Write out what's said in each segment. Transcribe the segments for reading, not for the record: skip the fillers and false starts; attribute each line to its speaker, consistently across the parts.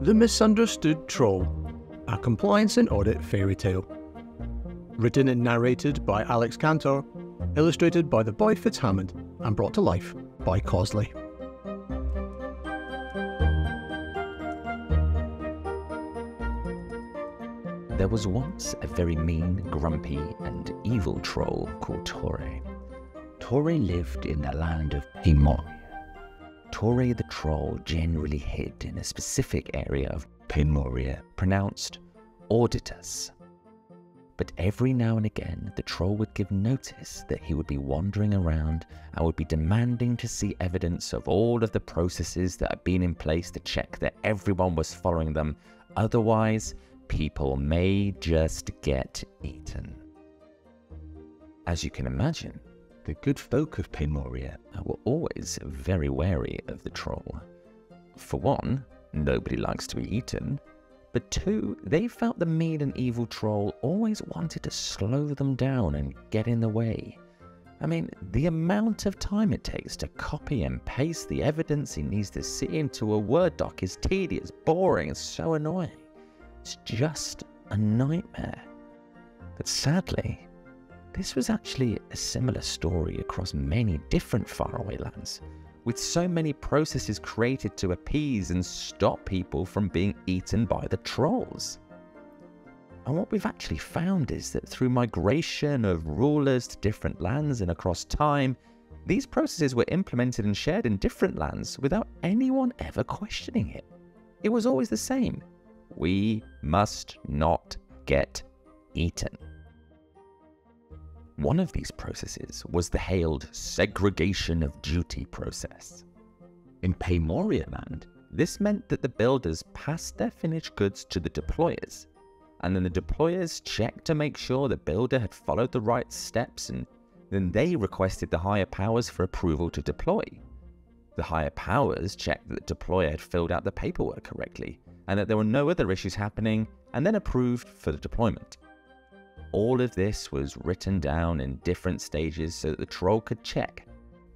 Speaker 1: The Misunderstood Troll, a compliance and audit fairy tale. Written and narrated by Alex Kantor, illustrated by the boy Fitzhammond, and brought to life by Kosli.
Speaker 2: There was once a very mean, grumpy, and evil troll called Toil. Toil lived in the Land of Paymoria. Toil the troll generally hid in a specific area of Paymoria, pronounced Auditus. But every now and again, the troll would give notice that he would be wandering around and would be demanding to see evidence of all of the processes that had been in place to check that everyone was following them. Otherwise, people may just get eaten. As you can imagine, the good folk of Paymoria were always very wary of the troll. For one, nobody likes to be eaten, but two, they felt the mean and evil troll always wanted to slow them down and get in the way. I mean, the amount of time it takes to copy and paste the evidence he needs to see into a Word doc is tedious, boring, and so annoying. It's just a nightmare. But sadly, this was actually a similar story across many different faraway lands, with so many processes created to appease and stop people from being eaten by the trolls. And what we've actually found is that through migration of rulers to different lands and across time, these processes were implemented and shared in different lands without anyone ever questioning it. It was always the same. We must not get eaten. One of these processes was the hailed Segregation of Duty process. In Paymoria land, this meant that the builders passed their finished goods to the deployers, and then the deployers checked to make sure the builder had followed the right steps, and then they requested the higher powers for approval to deploy. The higher powers checked that the deployer had filled out the paperwork correctly, and that there were no other issues happening, and then approved for the deployment. All of this was written down in different stages so that the troll could check,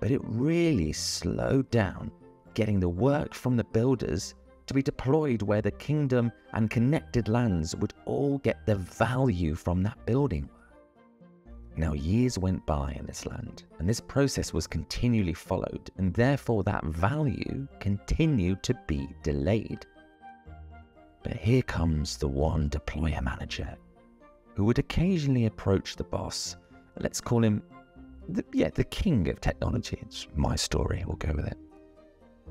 Speaker 2: but it really slowed down getting the work from the builders to be deployed where the kingdom and connected lands would all get the value from that building. Now, years went by in this land, and this process was continually followed, and therefore that value continued to be delayed. But here comes the one deployer manager who would occasionally approach the boss. Let's call him, the king of technology. It's my story, we'll go with it.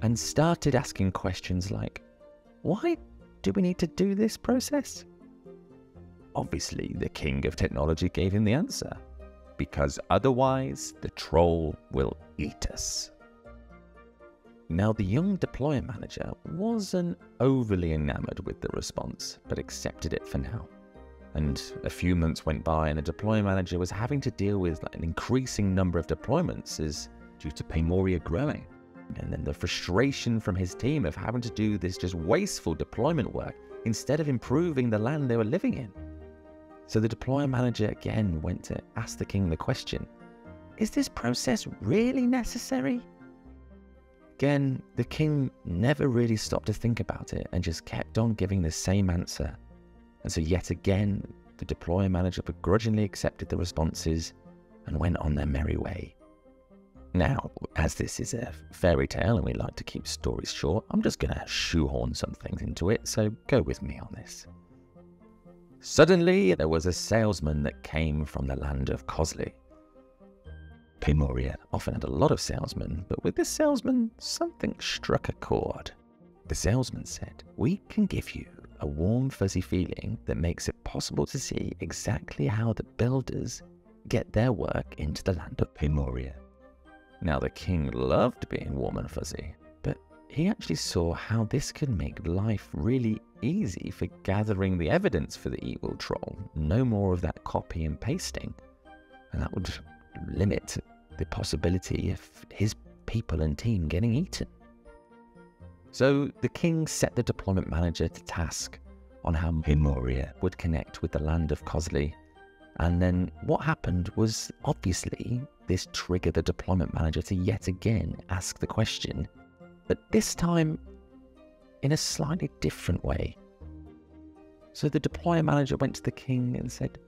Speaker 2: And started asking questions like, why do we need to do this process? Obviously, the king of technology gave him the answer. Because otherwise, the troll will eat us. Now, the young deployer manager wasn't overly enamored with the response, but accepted it for now. And a few months went by and the deployer manager was having to deal with an increasing number of deployments due to Paymoria growing. And then the frustration from his team of having to do this just wasteful deployment work instead of improving the land they were living in. So the deployer manager again went to ask the king the question, is this process really necessary? Again, the king never really stopped to think about it and just kept on giving the same answer. And so yet again, the deployer manager begrudgingly accepted the responses and went on their merry way. Now, as this is a fairy tale and we like to keep stories short, I'm just going to shoehorn some things into it, so go with me on this. Suddenly, there was a salesman that came from the land of Kosli. Paymoria often had a lot of salesmen, but with this salesman, something struck a chord. The salesman said, we can give you a warm, fuzzy feeling that makes it possible to see exactly how the builders get their work into the land of Paymoria. Now, the king loved being warm and fuzzy, but he actually saw how this could make life really easy for gathering the evidence for the evil troll. No more of that copy and pasting. And that would limit the possibility of his people and team getting eaten. So the king set the deployment manager to task on how Paymoria would connect with the land of Kosli. And then what happened was, obviously, this triggered the deployment manager to yet again ask the question. But this time, in a slightly different way. So the deployer manager went to the king and said,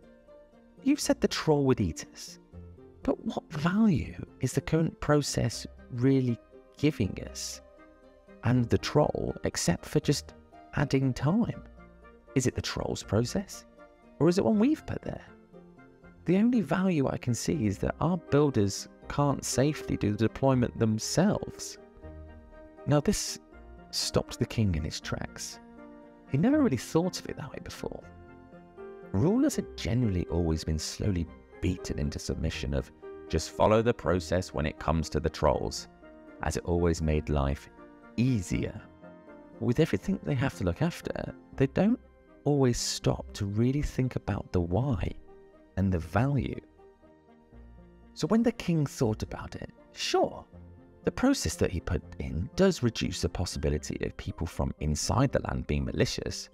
Speaker 2: "You've said the troll would eat us, but what value is the current process really giving us and the troll except for just adding time? Is it the troll's process, or is it one we've put there? The only value I can see is that our builders can't safely do the deployment themselves." Now this stopped the king in his tracks. He never really thought of it that way before. Rulers had generally always been slowly beaten into submission of just follow the process when it comes to the trolls, as it always made life easier. With everything they have to look after, they don't always stop to really think about the why and the value. So when the king thought about it, sure, the process that he put in does reduce the possibility of people from inside the land being malicious,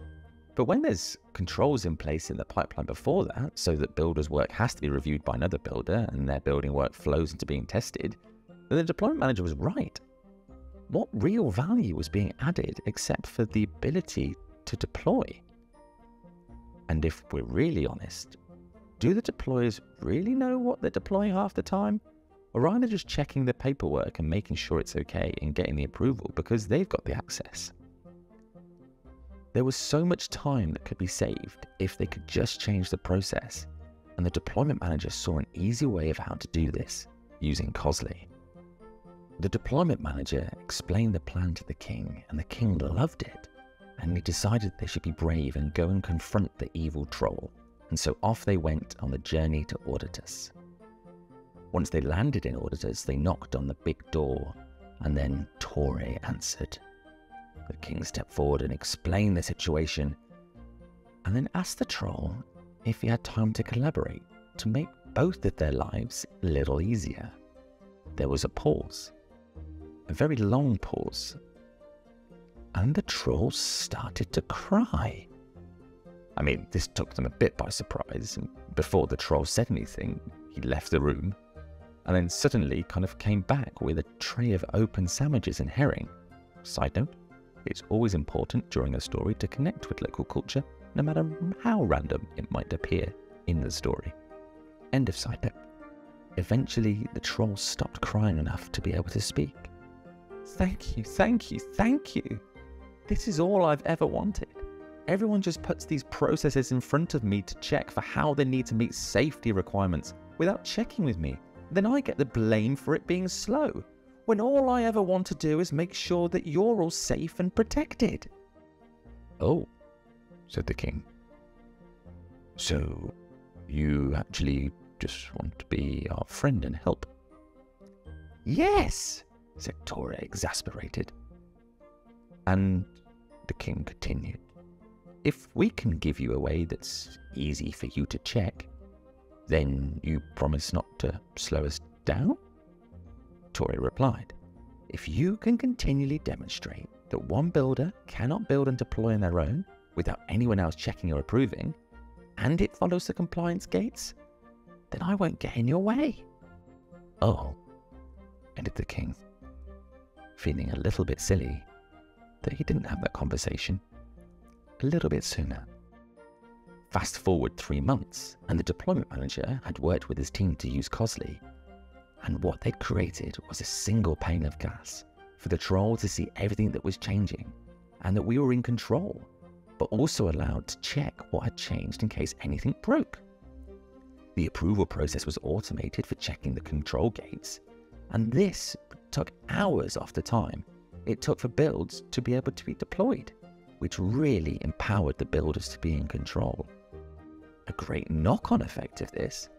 Speaker 2: but when there's controls in place in the pipeline before that, so that builders' work has to be reviewed by another builder and their building work flows into being tested, then the deployment manager was right. What real value was being added except for the ability to deploy? And if we're really honest, do the deployers really know what they're deploying half the time? Or are they just checking the paperwork and making sure it's okay and getting the approval because they've got the access? There was so much time that could be saved if they could just change the process, and the deployment manager saw an easy way of how to do this using Kosli. The deployment manager explained the plan to the king, and the king loved it, and he decided they should be brave and go and confront the evil troll, and so off they went on the journey to Auditus. Once they landed in Auditus, they knocked on the big door, and then Torre answered. The king stepped forward and explained the situation, and then asked the troll if he had time to collaborate to make both of their lives a little easier. There was a pause, a very long pause, and the troll started to cry. I mean, this took them a bit by surprise, and before the troll said anything, he left the room, and then suddenly kind of came back with a tray of open sandwiches and herring. Side note, it's always important during a story to connect with local culture, no matter how random it might appear in the story. End of side note. Eventually, the troll stopped crying enough to be able to speak. "Thank you, thank you, thank you. This is all I've ever wanted. Everyone just puts these processes in front of me to check for how they need to meet safety requirements without checking with me. Then I get the blame for it being slow, when all I ever want to do is make sure that you're all safe and protected." "Oh," said the king. "So you actually just want to be our friend and help?" "Yes," said Torre, exasperated. And the king continued, "If we can give you a way that's easy for you to check, then you promise not to slow us down?" Torre replied, "If you can continually demonstrate that one builder cannot build and deploy on their own without anyone else checking or approving, and it follows the compliance gates, then I won't get in your way." "Oh," ended the king, feeling a little bit silly that he didn't have that conversation a little bit sooner. Fast forward 3 months, and the deployment manager had worked with his team to use Kosli, and what they'd created was a single pane of glass for the troll to see everything that was changing, and that we were in control, but also allowed to check what had changed in case anything broke. The approval process was automated for checking the control gates, and this took hours off the time it took for builds to be able to be deployed, which really empowered the builders to be in control. A great knock-on effect of this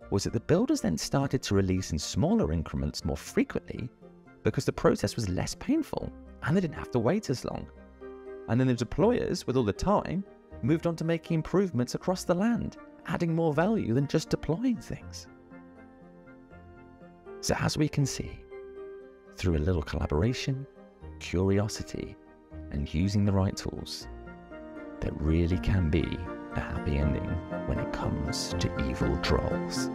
Speaker 2: was that the builders then started to release in smaller increments more frequently because the process was less painful and they didn't have to wait as long. And then the deployers, with all the time, moved on to making improvements across the land, adding more value than just deploying things. So as we can see, through a little collaboration, curiosity, and using the right tools, there really can be a happy ending when it comes to evil trolls.